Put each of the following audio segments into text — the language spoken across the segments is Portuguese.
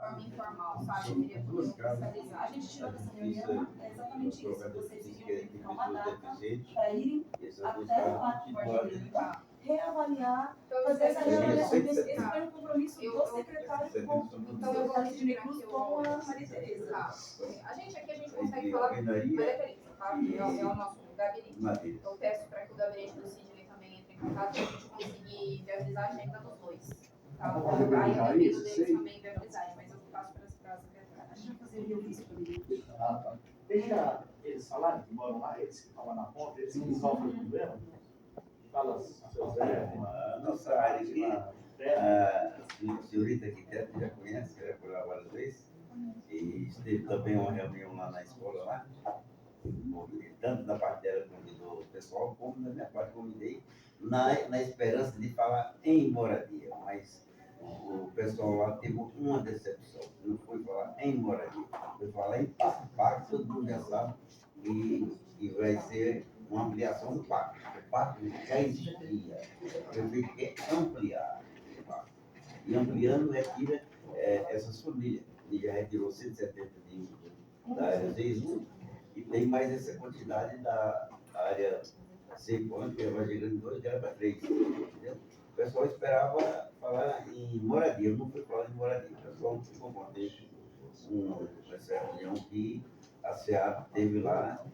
forma informal, sabe? Deveria poder oficializar. A gente tirou dessa reunião exatamente isso. Vocês deviam verificar uma data para irem até lá com o Guarda para reavaliar, fazer essa reavaliação. Esse foi um compromisso do secretário com o Regina Cruz com a Maria Tereza. A gente aqui, a gente consegue falar com Maria Tereza, tá? É o nosso gabinete. Eu peço para que o gabinete do Sidney também entre em contato para a gente conseguir viabilizar a agenda dos dois. Tá? Aí eu dependo deles também viabilizarem, mas eu faço para a secretária. A gente vai fazer o isso também. Tá. Deixa eles falarem, que moram lá, eles que estão lá na ponta, eles que resolvem o problema. Fala, seu Zé. A nossa área aqui, a senhorita arquiteta já conhece, já foi lá várias vezes. E esteve também uma reunião lá na escola, lá. Tanto da parte dela convidou o pessoal, como da minha parte convidei, na esperança de falar em moradia. Mas o pessoal lá teve uma decepção. Não foi falar em moradia, foi falar em parque, todo mundo já sabe. E vai ser uma ampliação do parque. O parque já existia. O prefeito quer ampliar o parque. E ampliando, retira essas famílias. Ele já retirou 170 da área Z1 e tem mais essa quantidade da área C1, que é mais grande 2, que era para 3. Entendeu? O pessoal esperava falar em moradia, não foi falar em moradia. O pessoal não ficou contente com essa reunião que a SEAP teve lá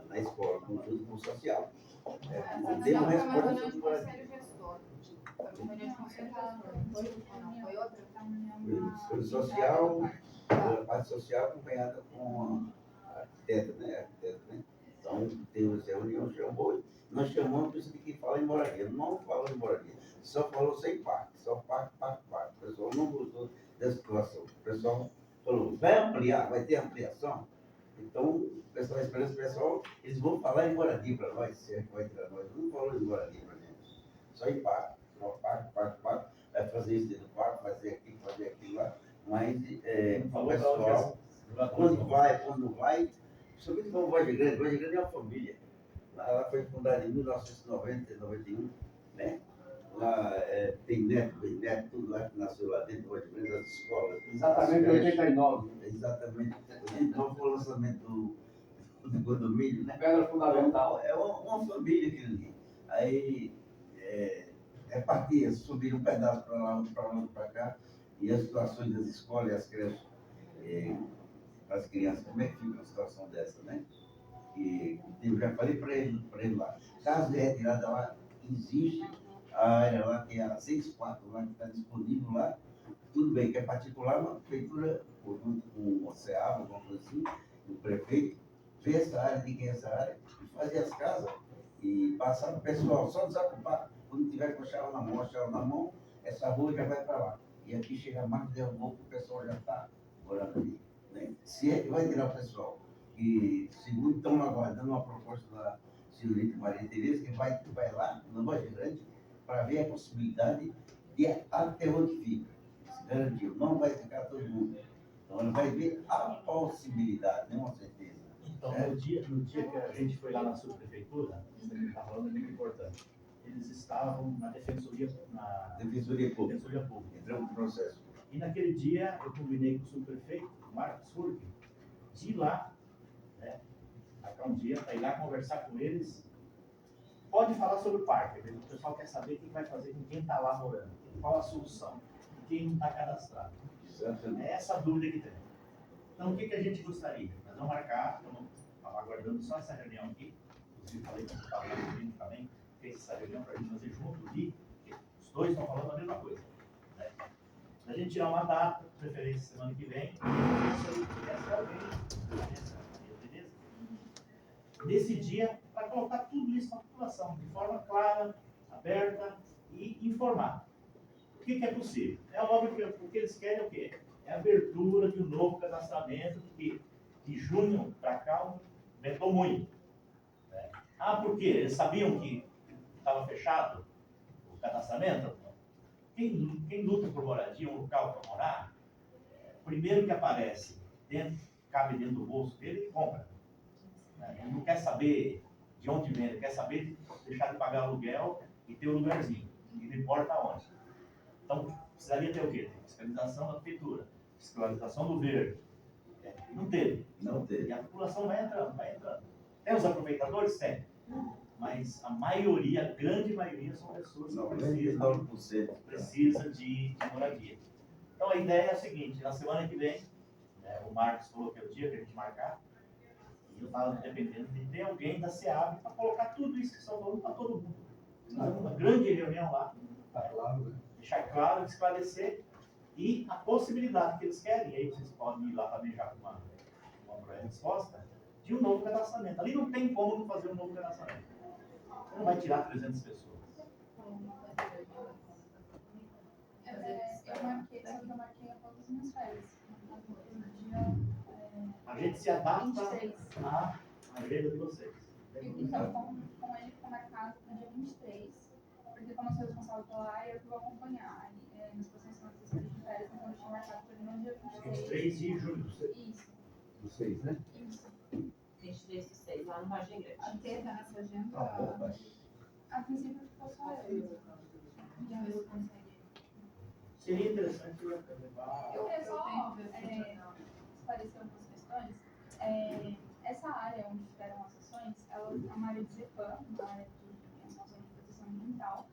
na escola, junto com o social. Tem uma resposta sobre moradia. Foi outra? Foi social, a parte social acompanhada com a arquiteta, né? Então, teve essa reunião, chamou, nós chamamos por isso que fala em moradia. Não falou em moradia, só falou sem parque, só parque. O pessoal não gostou dessa situação. O pessoal falou, vai ampliar, vai ter ampliação. Então, o pessoal, a esperança do pessoal, eles vão falar em moradia para nós, se é que vai tirar nós. Não falou em moradia para gente, só em parque. Só parque. Vai fazer isso dentro do parque, fazer aquilo lá. Mas o pessoal, quando vai, principalmente como Voz Grande é uma família. Ela foi fundada em 1990, 91, né? Lá tem neto, tudo lá que nasceu lá dentro do Voz Grande, das escolas. Exatamente, 89. Exatamente. 89 foi o lançamento do condomínio, né? Pedra fundamental. É uma família aquilo ali. Aí partia, subir um pedaço para lá, outro para cá, e as situações das escolas e as creches, as crianças, como é que fica uma situação dessa, né? E eu já falei para ele lá, caso de retirada lá, existe a área lá, que é a 64, lá que está disponível lá, tudo bem, que é particular, uma prefeitura, junto com o CEAB, alguma coisa assim, o prefeito, ver essa área, de quem é essa área, e fazer as casas, e passar para o pessoal, só desocupar. Quando tiver com a chave na mão, essa rua já vai para lá. E aqui chega mais de um pouco, o pessoal já está morando ali. Né? Se é que vai tirar o pessoal. E, segundo, estão aguardando uma proposta da senhorita Maria Tereza, que vai lá, no Voz Grande, para ver a possibilidade de até onde fica. Se garantiu, não vai ficar todo mundo. Então, ele vai ver a possibilidade, não a certeza. Então, no dia que a gente foi lá na subprefeitura, você está falando muito importante. Eles estavam na Defensoria Pública. Entramos no processo. E naquele dia eu combinei com o subprefeito, Marcos Furque, de ir lá, né, marcar um dia para ir lá conversar com eles. Pode falar sobre o parque, o pessoal quer saber o que vai fazer com quem está lá morando, qual a solução, quem não está cadastrado. Exatamente. É essa a dúvida que tem. Então, o que a gente gostaria? Nós vamos marcar, estamos aguardando só essa reunião aqui, inclusive falei com o Gustavo também, fez essa reunião para a gente fazer junto ali, porque os dois estão falando a mesma coisa. Né? A gente tirar uma data, preferência semana que vem, beleza? Nesse dia, para colocar tudo isso na população, de forma clara, aberta e informar. O que é possível? É óbvio que o que eles querem é o quê? É a abertura de um novo cadastramento, que de junho para cá aumentou muito. Né? Por quê? Eles sabiam que estava fechado o cadastramento? Quem luta por moradia, um local para morar, primeiro que aparece, cabe dentro do bolso dele, ele compra. Né? Ele não quer saber de onde vem, ele quer saber deixar de pagar aluguel e ter um lugarzinho, e não importa onde. Então, precisaria ter o quê? Tem fiscalização da prefeitura. escolarização do verde. Não teve. Não teve. E a população vai entrando, vai entrando. Tem os aproveitadores? Tem. Mas a maioria, a grande maioria, são pessoas que 99%. precisam de moradia. Então a ideia é a seguinte, na semana que vem, o Marcos falou que é o dia que a gente marcar, e eu estava dependendo de ter alguém da SEAB para colocar tudo isso que estão falando para todo mundo. Uma grande reunião lá, deixar claro, esclarecer, e a possibilidade que eles querem, aí vocês podem ir lá planejar com uma resposta, de um novo cadastramento. Ali não tem como não fazer um novo cadastramento. Você não vai tirar 300 pessoas. Eu marquei a todas as minhas férias. A gente se adapta 23. à agenda de vocês. Então, com ele ficou marcado para o dia 23, porque como eu sou responsável pela área, eu vou acompanhar. Nas próximas semanas de férias, então eu tinha marcado para ele no dia 23. 23 de julho. Isso. Do 6, né? Isso. 23 do 6, lá no Vargem Grande. Até tá nessa agenda. Tá bom, vai. A princípio ficou só eu. Já eu consegui. Seria interessante levar. Eu queria só esclarecer algumas questões. Essa área onde tiveram as sessões, ela é uma área de ZEPAM, uma área de Associação de Proteção Ambiental.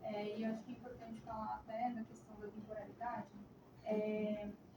E eu acho que é importante falar até da questão da temporalidade.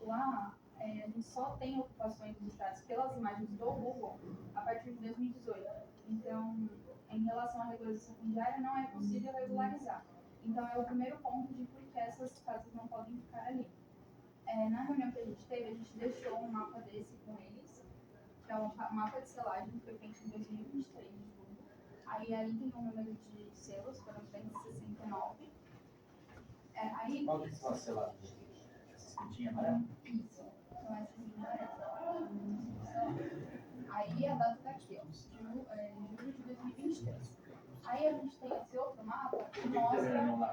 Lá, a gente só tem ocupações registradas pelas imagens do Google a partir de 2018. Então, em relação à regularização fundiária, não é possível regularizar. Então, é o primeiro ponto de por que essas casas não podem ficar ali. Na reunião que a gente teve, a gente deixou um mapa desse com eles, que é um mapa de selagem que foi feito em 2023, de julho. Aí tem um número de selos, foram 269. Qual que são as seladas? Essas pintinhas amarelas? Isso, são essas amarelas. Aí a data tá aqui, ó, julho de 2023. Aí a gente tem esse outro mapa que mostra... Não.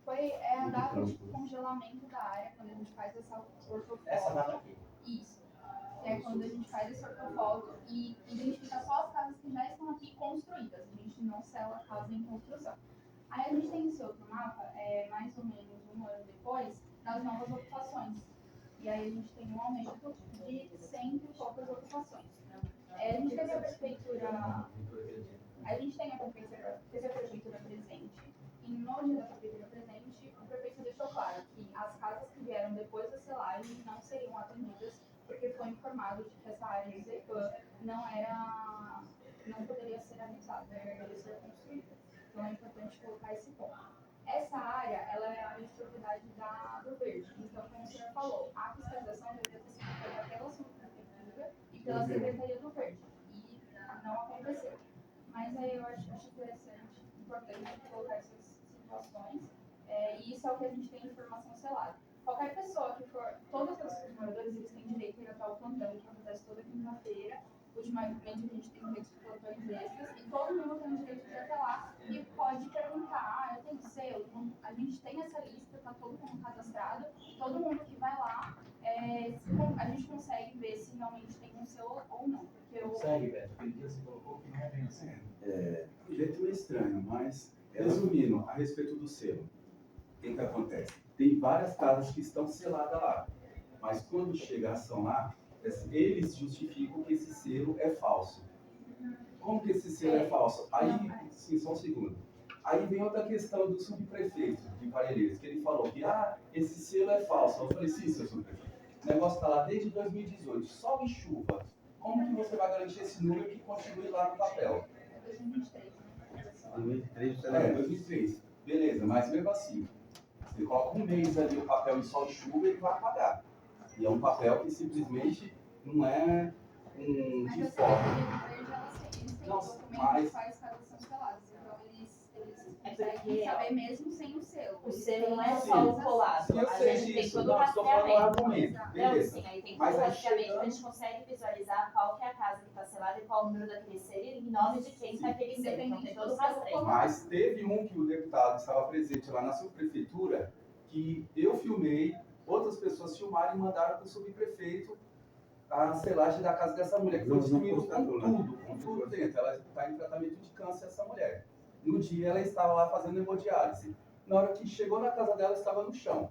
É a data de congelamento da área, quando a gente faz essa ortofoto. Essa data aqui. Isso. Que é quando a gente faz esse ortofoto e identifica só as casas que já estão aqui construídas. A gente não sela a casa em construção. Aí a gente tem esse outro mapa, mais ou menos um ano depois, das novas ocupações. E aí a gente tem um aumento de 100 e poucas ocupações. A gente teve a prefeitura... teve a prefeitura presente. E no dia da prefeitura presente, o prefeito deixou claro que as casas que vieram depois da selagem não seriam atendidas, porque foi informado de que essa área de ZEPAM não poderia ser anexada, não poderia ser construída. Então é importante colocar esse ponto. Essa área, ela é a área de propriedade do Verde. Então, como o senhor falou, a fiscalização deveria ter sido feita pela subprefeitura e pela Secretaria do Verde. E não aconteceu. Mas aí eu acho interessante, importante colocar essas situações. E isso é o que a gente tem de informação selada. Qualquer pessoa que for, todos os moradores, eles têm direito a ir até o plantão, que acontece toda quinta-feira. Ultimamente a gente tem feito plantões extras, e todo mundo tem direito de ir até lá e pode perguntar, eu tenho selo? A gente tem essa lista, tá todo mundo cadastrado, todo mundo que vai lá, a gente consegue ver se realmente tem um selo ou não. Consegue, Beto. Aquele dia você colocou que não é bem assim. O jeito é estranho, mas resumindo, a respeito do selo, o que acontece? Tem várias casas que estão seladas lá, mas quando chega a ação lá, eles justificam que esse selo é falso. Como que esse selo é falso? Aí, sim, só um segundo. Aí vem outra questão do subprefeito de Parelheiros, que ele falou que esse selo é falso. Eu falei, sim, seu subprefeito. O negócio está lá desde 2018, sol e chuva. Como que você vai garantir esse número que continue lá no papel? 2023. 2003, você 2003. Beleza, mas mesmo assim, você coloca um mês ali o papel em sol e chuva, ele vai apagar. E é um papel que simplesmente não é de foto. Eles têm um documento que faz cadastração seladas, então eles conseguem saber mesmo sem o selo. O selo não é só o colado. Sim, eu A sei gente tem disso, todo o não, estou falando do rastreamento. argumento. Não, Beleza. sim, aí tem todo Mas o aí rastreamento, chegando- a gente consegue visualizar qual que é a casa que está selada e qual o número daquele selo e em nome de quem está aquele selo. Então tem todo o rastreio. Mas teve um que o deputado estava presente lá na subprefeitura, que eu filmei, outras pessoas filmaram e mandaram para o subprefeito a selagem da casa dessa mulher, que foi Não destruído postaram lá. com tudo dentro. Ela está em tratamento de câncer, essa mulher. No dia ela estava lá fazendo hemodiálise. Na hora que chegou na casa dela, estava no chão,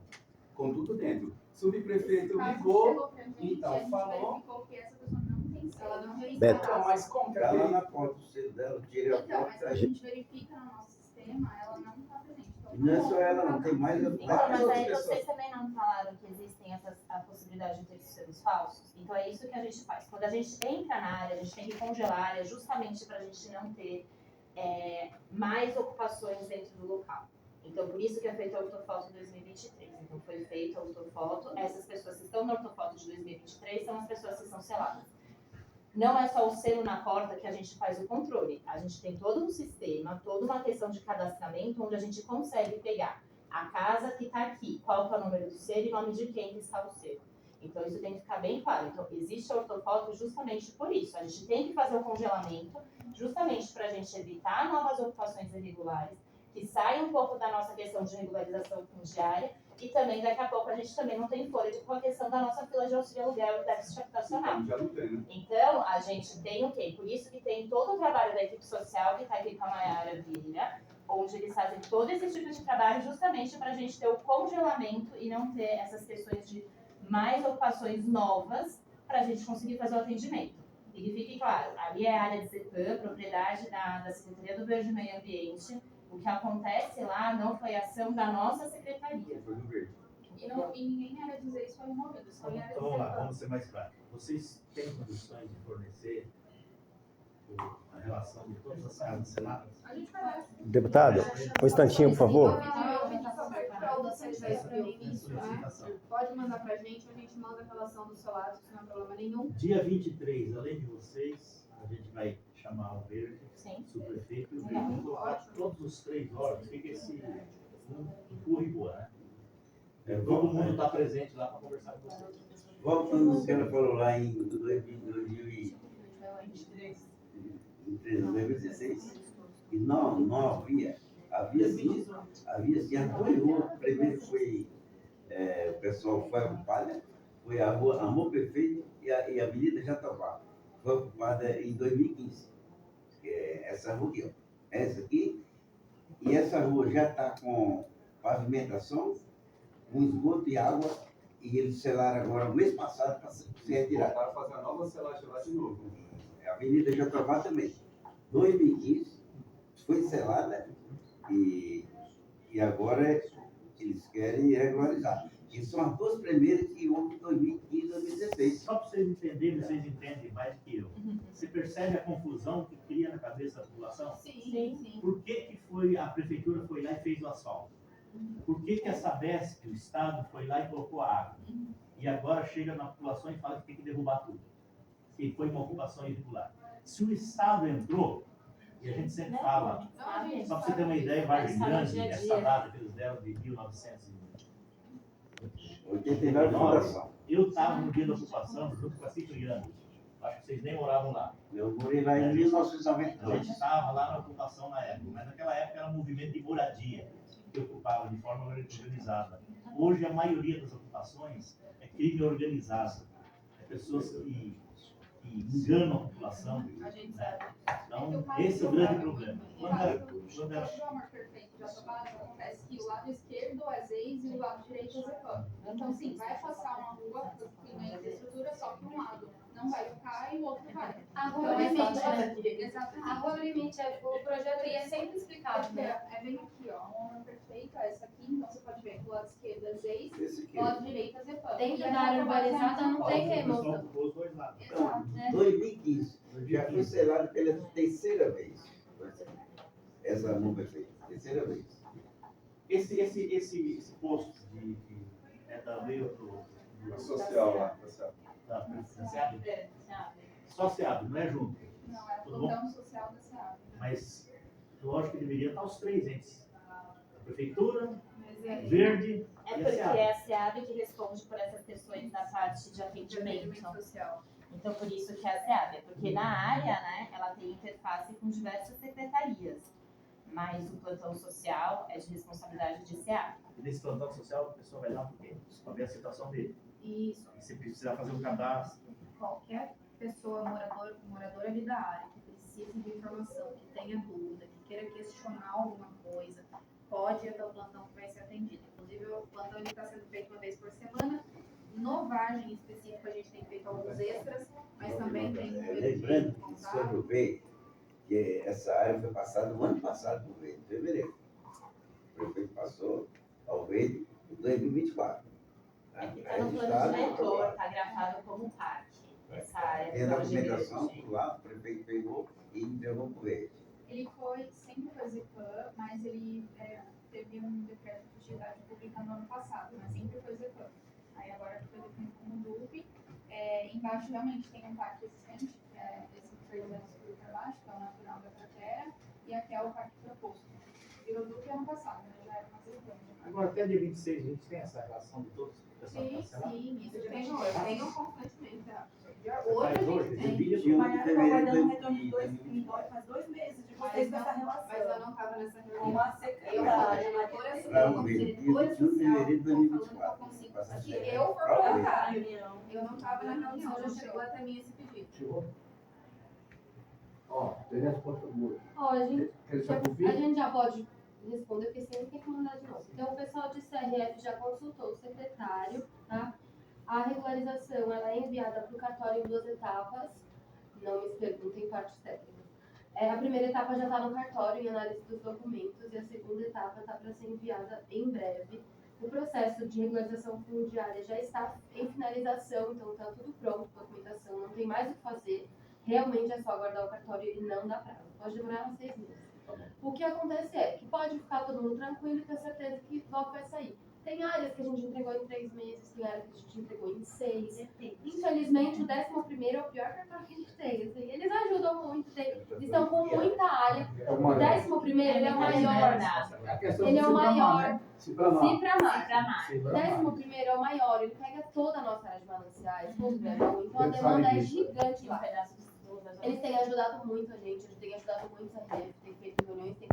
com tudo dentro. O subprefeito Caso ligou, chegou pra gente, então, a gente falou. verificou que essa pessoa não tem selo. Ela não tem Beto. Então, mas como que Tá lá aquele... na porta do selo dela, tirei a Então, mas foto. quando a gente verifica no nosso sistema, ela não está presente. Então, Não é só ela, não tem mais. Então, Várias mas outras aí pessoas. vocês também não falaram que existem a possibilidade de ter selos falsos? Então é isso que a gente faz. Quando a gente entra na área, a gente tem que congelar a área justamente para a gente não ter mais ocupações dentro do local. Então por isso que é feita a ortofoto 2023. Então foi feita a ortofoto. Essas pessoas que estão na ortofoto de 2023 são as pessoas que são seladas. Não é só o selo na porta que a gente faz o controle. A gente tem todo um sistema, toda uma questão de cadastramento, onde a gente consegue pegar a casa que está aqui, qual que é o número do selo e o nome de quem que está o selo. Então, isso tem que ficar bem claro. Então, existe a ortofoto justamente por isso. A gente tem que fazer o congelamento, justamente para a gente evitar novas ocupações irregulares, que saia um pouco da nossa questão de regularização fundiária, e também, daqui a pouco, a gente também não tem fôlego com a questão da nossa fila de auxílio aluguel e déficit habitacional. Já não tem, né? Então, a gente tem o quê? Por isso que tem todo o trabalho da equipe social que está aqui com a Mayara Vieira, onde eles fazem todo esse tipo de trabalho justamente para a gente ter o congelamento e não ter essas questões de mais ocupações novas para a gente conseguir fazer o atendimento. E que fique claro, ali é a área de CEPAM, propriedade da Secretaria do Verde e Meio Ambiente. O que acontece lá não foi ação da nossa secretaria. Foi no verde. E ninguém era dizer isso foi removido, só era Então vamos lá, dizer. vamos ser mais práticos. Vocês têm condições de fornecer a relação de todas as casas seladas? A gente vai lá. Deputado, um instantinho, por favor. Pode mandar pra gente, a gente manda a relação dos salários, não é problema nenhum. Dia 23, além de vocês, a gente vai chamar o Verde, Sim. o prefeito e o Verde, colocar todos os 3 órgãos, fica esse empurra e boa, né? Todo mundo está presente lá para conversar com vocês. Voltando no que ela falou lá em 2016, e não havia sim há 2 ruas. Primeiro foi, o pessoal foi ocupada, foi a rua Amor Perfeito e a Avenida Jatobá. Foi ocupada em 2015. Que é essa rua aqui, ó. Essa aqui. E essa rua já está com pavimentação, com esgoto e água, e eles selaram agora, mês passado, para se retirar. Voltaram a fazer a nova selagem lá de novo. A Avenida Jatobá também. 2015 foi selada e agora eles querem regularizar. E são as 2 primeiras que houve em 2015 e 2016. Só para vocês entenderem, vocês entendem mais que eu. Você percebe a confusão que cria na cabeça da população? Sim. Por que a prefeitura foi lá e fez o asfalto? Por que a Sabesp, o Estado, foi lá e colocou a água? E agora chega na população e fala que tem que derrubar tudo. Que foi uma ocupação irregular. Se o Estado entrou, e a gente sempre fala, só para você ter uma ideia, em Vargem Grande, essa data que eles deram de 89 fundação. eu estava no dia da ocupação, junto com a Cipriano. Acho que vocês nem moravam lá. Eu morei lá em A 1992. gente estava lá na ocupação na época, mas naquela época era um movimento de moradia, que ocupava de forma organizada. Hoje, a maioria das ocupações é crime organizado. É pessoas que enganam a população. A gente sabe. Então, esse é o grande problema. Quando era O Amor Perfeito de Jatobá, acontece que o lado esquerdo é ZEIS e o lado direito é ZEPAM. Então, sim, vai passar uma rua que tem uma infraestrutura, só que um lado não vai ficar e o outro vai. A Então, rua limite, exatamente. a rua limite, o projeto ia sempre explicado, né? É bem aqui, ó. O Amor Perfeito é essa aqui, então você pode ver que o lado esquerdo é ZEIS, Esse aqui. o lado direito é ZEPAM. Dentro E da a área Jatobá urbanizada já não tem remoção. ocupou os 2 lados. Então, 2015, já foi selado pela 3ª vez. Essa Amor Perfeito, 3ª vez. Esse posto é da meio do Social lá. da SEAB? Só SEAB, não é junto. Não, é o Tudo bom? plantão social da SEAB. Mas lógico que deveria estar os 3 entes. A prefeitura, Mas Verde É e a porque SEAB. é a SEAB que responde por essas questões da parte de atendimento. social. Então, por isso que é a SEAB. Porque na área, né, ela tem interface com diversas secretarias. Mas o plantão social é de responsabilidade de SEAB. E nesse plantão social, a pessoa vai lá porque para ver a situação dele. Isso. E você precisa fazer um cadastro. Qualquer pessoa moradora ali da área que precise de informação, que tenha dúvida, que queira questionar alguma coisa, pode ir até o plantão que vai ser atendido. Inclusive, o plantão está sendo feito uma vez por semana. No Vargem específico, a gente tem feito alguns extras, mas também tem um Lembrando que sobre o verde, que essa área foi passada no ano passado por verde, em fevereiro. O prefeito passou ao verde em 2024. É que está no plano diretor, está gravado como parque. Essa área Tem a do plano documentação verde. por lá, o prefeito pegou e entregou para o verde. Ele sempre foi Zepan, mas ele teve um decreto de utilidade pública no ano passado, mas sempre foi Zepan. Aí agora foi definido como DUP. Embaixo realmente tem um parque existente, que é esse que foi usando para baixo, que é o natural da cratera, e aqui é o parque proposto. Virou DUP ano passado, né? Já era uma Zepan. Agora, até dia 26, a gente tem essa relação de todos. Sim, sim, isso eu tenho constantemente. Faz Hoje a hoje, gente tem tem. vídeo. 21 de Mas vai fevereiro dando um de retorno de 2024. faz 2 meses de Mas vocês com não, essa mas eu relação. não estava nessa Com reunião. a Eu, secretária. diretora Para social, o verde, diretora 21 de social, fevereiro de estou falando que eu 2024. consigo. Passa Se a eu for para o verde. colocar, Reunião. eu não estava na reunião, já chegou até mim esse pedido. Chegou? Ó, tem resposta boa. Ó, a gente Quer já, saber? a gente já pode responder, porque sempre tem que mandar de novo. Então, o pessoal de CRF já consultou o secretário, tá? A regularização, ela é enviada para o cartório em 2 etapas. Não me perguntem partes técnicas. A primeira etapa já está no cartório, em análise dos documentos, e a segunda etapa está para ser enviada em breve. O processo de regularização fundiária já está em finalização, então está tudo pronto, documentação, não tem mais o que fazer. Realmente é só aguardar o cartório e não dá prazo. Pode demorar uns 6 meses. O que acontece é que pode ficar todo mundo tranquilo e ter certeza que logo vai sair. Tem áreas que a gente entregou em 3 meses, tem áreas que a gente entregou em 6. Infelizmente, o 11º é o pior cartório que a gente tem. Assim, eles ajudam muito, eles estão com muita área. O 11º ele é o maior. A questão Ele é o maior. Cipramar. Cipramar. O 11º é o maior, ele pega toda a nossa área de mananciais, todo o verão. Então a demanda é gigante lá. Eles têm ajudado muito a gente, eles têm ajudado muito a RF, têm feito reuniões, têm